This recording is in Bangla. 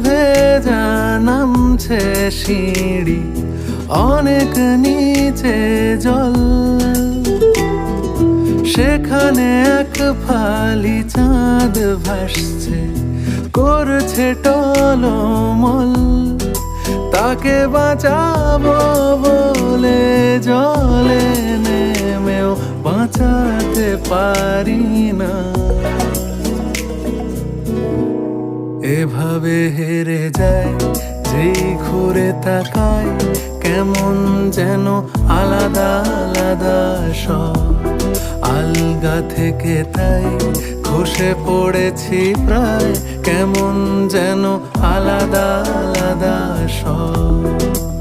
ভেজা নামছে সিঁড়ি, অনেক নিচে জল। সেখানে এক ফালি চাঁদ ভাসছে, করছে টলমল। তাকে বাঁচাবো বলে জলে নেমেও বাঁচাতে পারি না। এভাবে হেরে যায় যেই ঘুরে তাকায়, কেমন যেন আলাদা আলাদা সব। আলগা থেকে তাই খসে পড়েছি প্রায়, কেমন যেন আলাদা আলাদা সব।